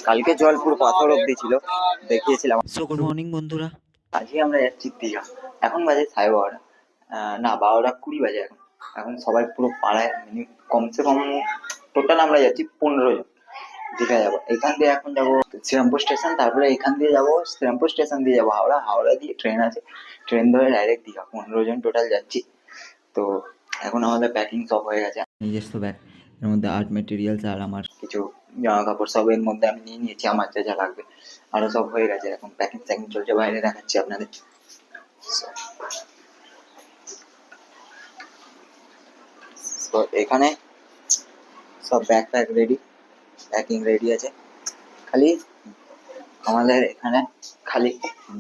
কালকে জল পুরো পাথর অব্দি ছিল, দেখিয়েছিলাম। সো গুড মর্নিং বন্ধুরা, আজকে আমরা যাচ্ছি দীঘা। এখন বাজে 12:30, না 12:20 বাজে এখন। এখন সবাই পুরো পাড়ায় কমসে কম টোটাল আমরা যাচ্ছি 15 জন দীঘা যাবো। এখান দিয়ে এখন যাবো শ্রীরামপুর স্টেশন, তারপরে এখান দিয়ে যাবো শ্রীরামপুর স্টেশন দিয়ে যাবো হাওড়া, হাওড়া দিয়ে ট্রেন আছে, ট্রেন ধরে ডাইরেক্ট দীঘা। 15 জন টোটাল যাচ্ছি। তো এখন আমাদের প্যাকিং সব হয়ে গেছে। নিজস্ব ব্যাগ, এর মধ্যে আর্ট মেটেরিয়ালস আর আমার কিছু জামা কাপড় সব এর মধ্যে আমি নিয়ে নিয়েছি, আমার যা যা লাগবে আরো সব হয়ে গেছে। এখন প্যাকিং ট্যাকিং চলছে, বাইরে দেখাচ্ছি আপনাদের। তো এখানে সব bag pack ready, packing ready আছে, খালি আমাদের এখানে খালি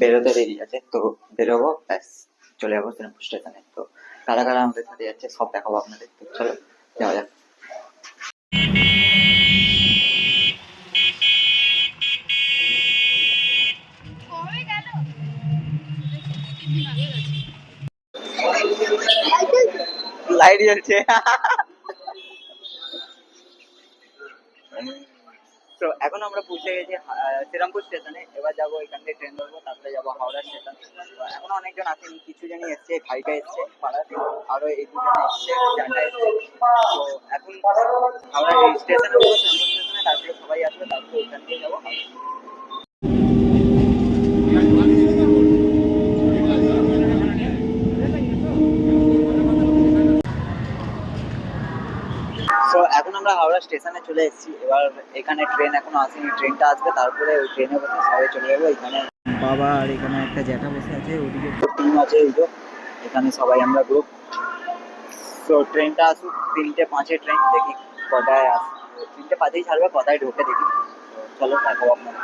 বেরোতে দেরি আছে। তো বেরোবো, ব্যাস চলে যাবো শ্রীরামপুর স্টেশনে। তো কারা কারা আমাদের সাথে যাচ্ছে সব দেখাবো আপনাদের। তো চলো যাওয়া যাক। লাইট জ্বলছে। তো এখন আমরা পৌঁছে গেছি শ্রীরামপুর স্টেশনে। এবার যাবো এখান থেকে ট্রেন ধরবো, তারপরে যাবো হাওড়া স্টেশন। এখন অনেকজন আসেনি, কিছু জনই এসছে, ভাইটা এসছে পাড়ার, আরো এই দুজন এসছে, জানটা এসছে। তো এখন আমরা এই স্টেশনে উঠবো, শ্রীরামপুর স্টেশনে, তারপরে সবাই আসবে, তারপরে ওখান থেকে যাবো হাওড়া। তো এখন আমরা হাওড়া স্টেশনে চলে এসেছি। এবার এখানে ট্রেন এখনো আসেনি, ট্রেনটা আসবে, তারপরে ওই ট্রেনে বসে সবাই চলে যাবো। এখানে বাবা আর এখানে একটা জ্যাঠা বসে আছে, ওদিকে টিম আছে, এই তো এখানে সবাই আমরা গ্রুপ। তো ট্রেনটা আসুক, 3:05 ট্রেন, দেখি কটায় আস, 3:05 ছাড়বে, কটায় ঢোকে দেখি। চলো দেখো আপনারা।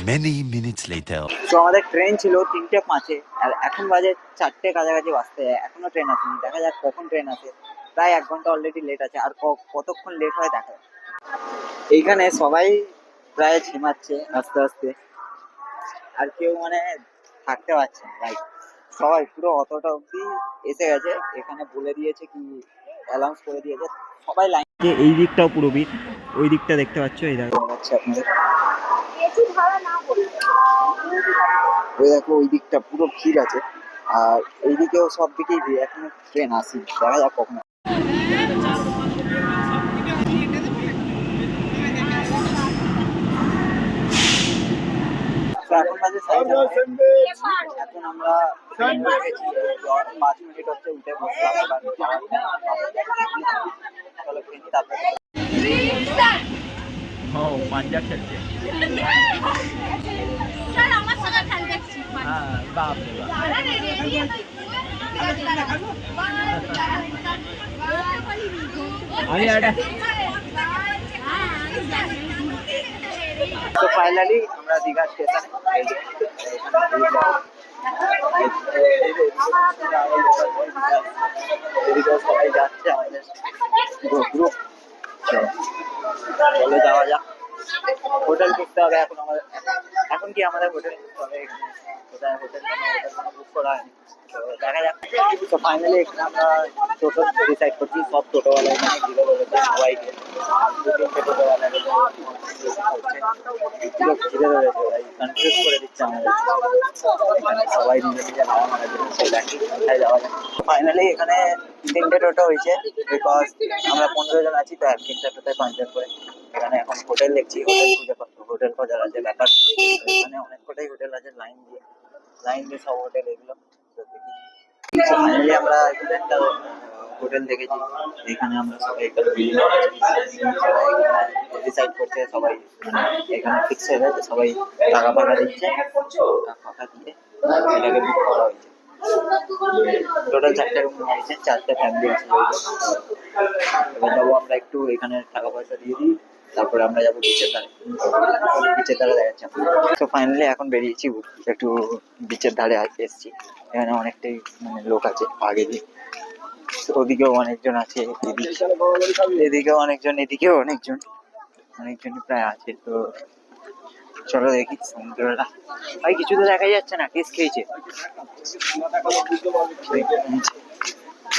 Many minutes later. তো আমাদের ট্রেন ছিল 3:05, আর এখন বাজে 4টে কাছাকাছি বাজতে যায়, এখনো ট্রেন আসেনি। দেখা যাক কখন ট্রেন আসে, প্রায় 1 ঘন্টা অলরেডি লেট আছে, আর কতক্ষণ লেট হয় দেখা যাক। এইখানে সবাই প্রায় ঝিমাচ্ছে আস্তে আস্তে, আর কেউ মানে থাকতে পারছে না। লাইক সবাই পুরো অতটা অব্দি এসে গেছে, এখানে বলে দিয়েছে কি, অ্যানাউন্স করে দিয়েছে, সবাই লাইন যে এই দিকটাও পুরো ভিড়, ওই দিকটা দেখতে পাচ্ছ, এই দেখো যাচ্ছে আপনাদের। ওই দেখো ওই দিকটা পুরো ভিড় আছে, আর এইদিকেও সব দিকেই ভিড়, এখনো ট্রেন আসেনি, দেখা যাক কখন। এখন বাজে 9:30, এখন আমরা ট্রেন ধরে গেছি, 5 মিনিট হচ্ছে উঠে বসলাম। এবার চলো ট্রেনই, তারপরে ও পাঞ্জাব খেলছে। হ্যাঁ বাপ রে বাপ। আমি একটা তো ফাইনালি আমরা দীঘা স্টেশনে, এদিকেও সবাই যাচ্ছে আমাদের গ্রুপ। চলো যাওয়া যাক। হোটেল খুঁজতে হবে এখন আমাদের, এখন কি আমাদের হোটেল কোথায়, হোটেল বুক করা হয়নি। তো দেখা যাক। তো ফাইনালি এখানে আমরা টোটো ডিসাইড করছি, সব টোটোওয়ালা এখানে ঘিরে ধরেছে সবাইকে, 2-3টে টোটোওয়ালা পুরো ঘিরে ধরেছে, ভাই কনফিউজ করে দিচ্ছে আমাদের। এখানে সবাই নিজে নিজে ভাড়া মারার জন্য, সেই দেখি কোথায় যাওয়া যায়। ফাইনালি এখানে 3টে টোটো হয়েছে, বিকজ আমরা 15 জন আছি, তো 3টা টোটোয় 5 জন করে। এখানে এখন হোটেল দেখছি, হোটেল খোঁজার আছে ব্যাপার। এখানে অনেক কটাই হোটেল আছে, লাইন দিয়ে সব হোটেল এগুলো। তো দেখি ফাইনালি আমরা এখানে একটা হোটেল দেখেছি, এখানে আমরা সবাই ডিসাইড করছে, সবাই এখানে ফিক্স হয়ে গেছে, সবাই টাকা ফাঁকা দিচ্ছে, ফাঁকা দিয়ে এটাকে বুক করা হয়েছে। টোটাল 4টে রুম হয়েছে, 4টে ফ্যামিলি আছে। এবার যাবো আমরা একটু এখানে টাকা পয়সা দিয়ে দিই, তারপরে আমরা যাবো বিচের ধারে। বিচের ধারে দেখাচ্ছি। তো ফাইনালি এখন বেরিয়েছি, একটু বিচের ধারে এসেছি। এখানে অনেকটাই মানে লোক আছে আগে দিয়ে, ওদিকেও অনেকজন আছে, এদিকেও অনেকজন, এদিকেও অনেকজনই প্রায় আছে। তো চলো দেখি সমুদ্রটা। ভাই কিছু তো দেখা যাচ্ছে না, কেস খেয়েছে।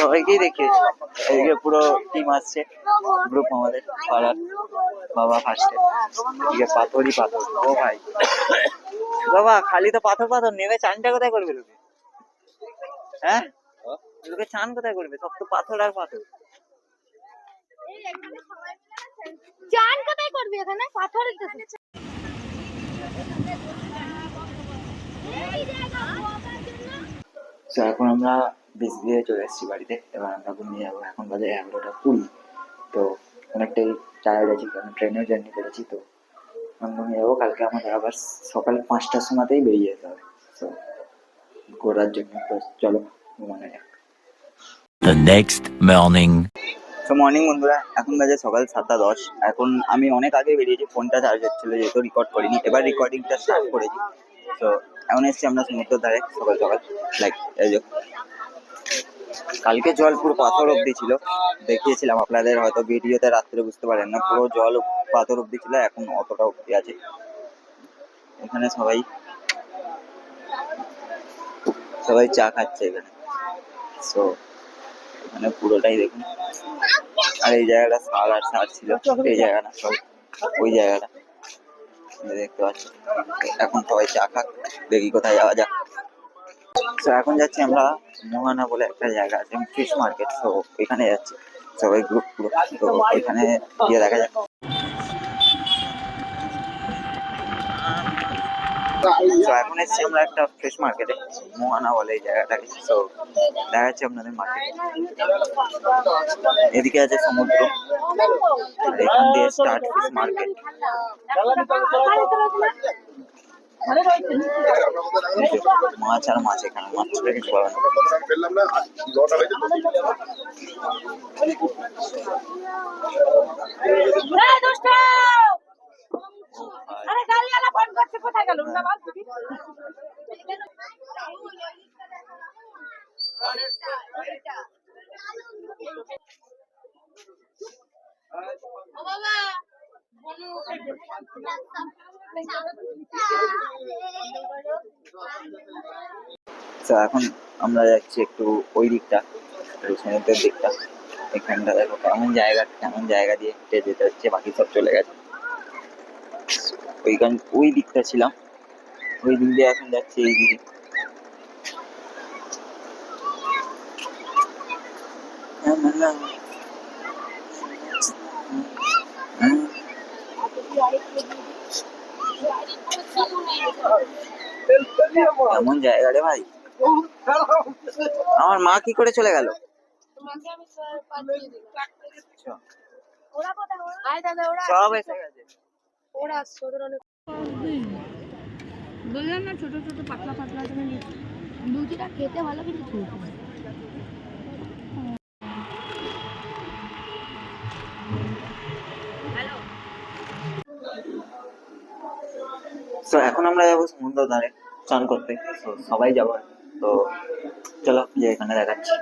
সবাইকেই দেখিয়েছি। এদিকে পুরো টিম আসছে, গ্রুপ আমাদের পাড়ার। বাবা ফার্স্টে, এদিকে পাথরই পাথর। ও ভাই বাবা, খালি তো পাথর পাথর, নেমে চানটা কোথায় করবে লোকে? হ্যাঁ, লোকে চান কোথায় করবে? সব তো পাথর আর পাথর। চান কোথায় করবি? এখানে পাথর। তো এখন আমরা বিচ দিয়ে চলে এসেছি বাড়িতে। এবার আমরা ঘুমিয়ে যাবো। এখন বাজে 11টা 20। তো অনেকটাই টায়ার্ড আছি, কারণ ট্রেনেও জার্নি করেছি। তো আমি ঘুমিয়ে যাবো। কালকে আমাদের আবার সকাল 5টার সময়তেই বেরিয়ে যেতে হবে তো ঘোরার জন্য। তো চলো ঘুমানো যাক। The next morning. তো মর্নিং বন্ধুরা, এখন বাজে সকাল 7টা 10। এখন আমি অনেক আগে বেরিয়েছি, ফোনটা চার্জ হচ্ছিল যেহেতু রেকর্ড করিনি। এবার রেকর্ডিংটা স্টার্ট করেছি। তো এখন এসছি আমরা সমুদ্রের ধারে সকাল সকাল। লাইক এই যে কালকে জল পুরো পাথর অব্দি ছিল, দেখিয়েছিলাম আপনাদের, হয়তো ভিডিওতে রাত্রে বুঝতে পারেন না। পুরো জল পাথর অব্দি ছিল, এখন অতটা অব্দি আছে। এখানে সবাই চা খাচ্ছে এখানে। সো মানে পুরোটাই দেখুন। আর এই জায়গাটা সার আর সার ছিল, এই জায়গাটা সব ওই জায়গাটা দেখতে পাচ্ছি। এখন সবাই চা খাক, দেখি কোথায় যাওয়া যাক। তো এখন যাচ্ছি আমরা মোহানা বলে একটা জায়গা আছে, ফিশ মার্কেট। তো ওইখানে যাচ্ছি সবাই গ্রুপ পুরো। তো ওইখানে গিয়ে দেখা যাক। তো এখন এসছি আমরা একটা ফিশ মার্কেটে, মোহানা বলে এই জায়গাটাকে। তো দেখা যাচ্ছে আপনাদের মার্কেট। এদিকে আছে সমুদ্র, আর এখান দিয়ে স্টার্ট ফিশ মার্কেট। মাছ আর মাছ, এখানে মাছ ছেড়ে কিছু পাবে না। আরে গাড়িওয়ালা ফোন করছে, কোথায় গেল? না বাস দিবি। ও বাবা তো এখন আমরা যাচ্ছি একটু ওই দিকটা, সমুদ্রের দিকটা। এখানটা দেখো কেমন জায়গা দিয়ে হেঁটে যেতে হচ্ছে, বাকি সব চলে গেছে। ওই দিকটা ছিলাম, ওই দিক দিয়ে এখন যাচ্ছি এই দিকে। এমন জায়গা রে ভাই, আমার মা কি করে চলে গেল? সব এসে গেছে। বললাম না ছোট ছোট পাতলা পাতলা তুমি লুচিটা খেতে ভালো, কিন্তু ছোট। তো এখন আমরা যাবো সমুদ্র ধারে চান করতে। তো সবাই যাবো। তো চলো যে এখানে দেখাচ্ছি।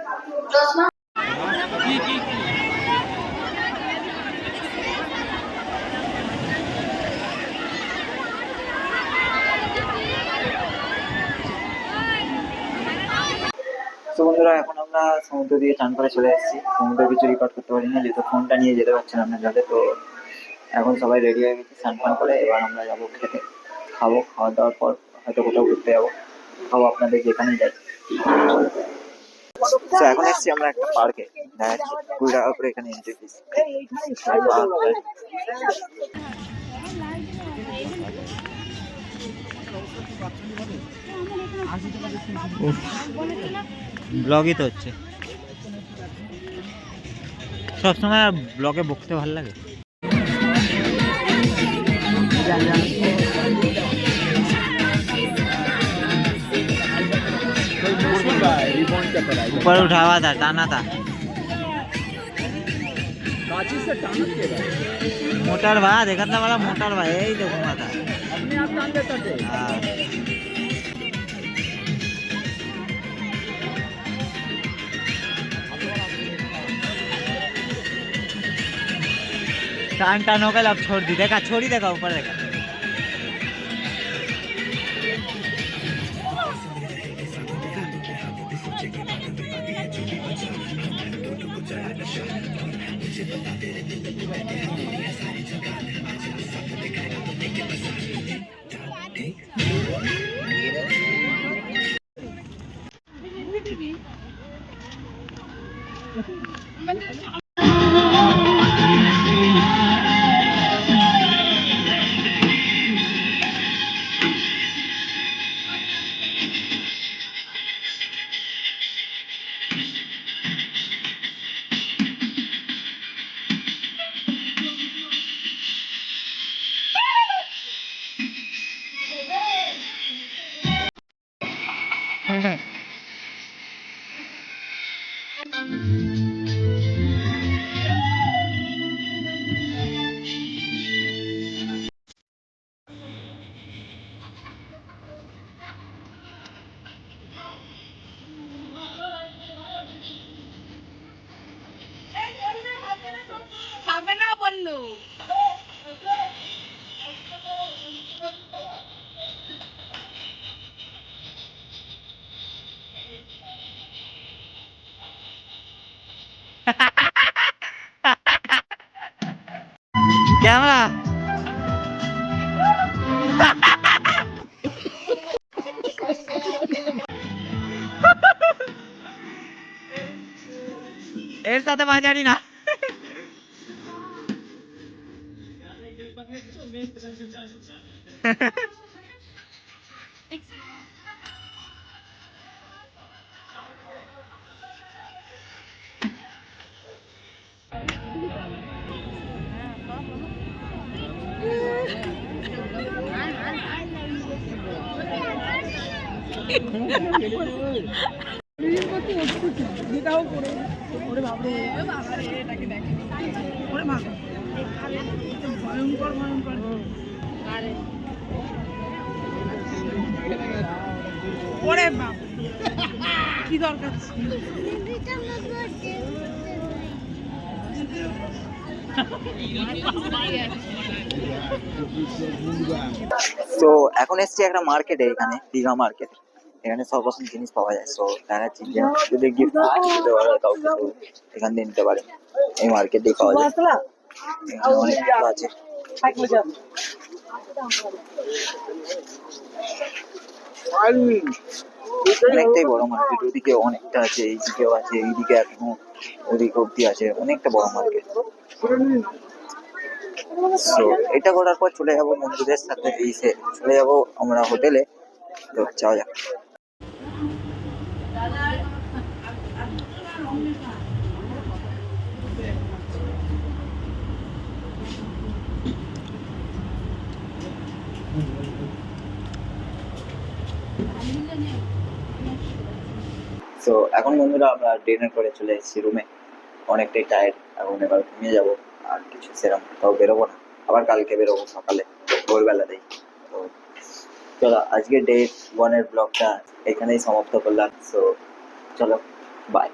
তো বন্ধুরা, এখন আমরা সমুদ্র দিয়ে চান করে চলে এসেছি। সমুদ্রে কিছু রেকর্ড করতে পারি না, যেহেতু ফোনটা নিয়ে যেতে পারছিলাম না যাতে। তো এখন সবাই রেডি হয়ে গেছি স্নান ফান করে। এবার আমরা যাবো খেতে, খাবো। খাওয়া দাওয়ার পর হয়তো কোথাও ঘুরতে যাবো, খাবো আপনাদের যেখানে যাই। তো এখন এসছি আমরা একটা পার্কে, দেখা যাচ্ছে 20 টাকা করে এখানে এন্ট্রি ফিস। ব্লগই তো হচ্ছে সবসময়, আর ব্লগে বকতে ভালো লাগে। ऊपर उठा हुआ था, टाना था। मोटर भाई देखा था, बड़ा मोटर भाई यही तो घुमा था। हाँ। टान टान हो गया, अब छोड़ दी। देखा छोड़ी, देखा ऊपर देखा। খাবে না বললো। ক্যামেরা এর সাথে বাজারি না। ওরে বাপ কি দরকার ছিল? তো এখন এসছি একটা মার্কেটে, এখানে দীঘা মার্কেট। এখানে সব রকম জিনিস পাওয়া যায়। সো দেখাচ্ছি যে যদি গিফট দিতে পারে কাউকে তো এখান থেকে নিতে পারে। এই মার্কেটেই পাওয়া যায়, এখানে অনেক কিছু আছে। অনেকটাই বড় মার্কেট, ওদিকে অনেকটা আছে, এইদিকেও আছে, এইদিকে এখনো ওদিকে অব্দি আছে, অনেকটা বড় মার্কেট। তো এটা করার পর চলে যাবো বন্ধুদের সাথে, চলে যাবো আমরা হোটেলে। তো যাওয়া যাক। তো এখন বন্ধুরা আমরা ডিনার করে চলে এসেছি রুমে। অনেকটাই টায়ার্ড, এখন এবার ঘুমিয়ে যাবো। আর কিছু সেরকম তাও বেরোবো না, আবার কালকে বেরোবো সকালে ভোরবেলাতেই। তো চলো আজকে ডে 1 এর ব্লগটা এখানেই সমাপ্ত করলাম। সো চলো বাই।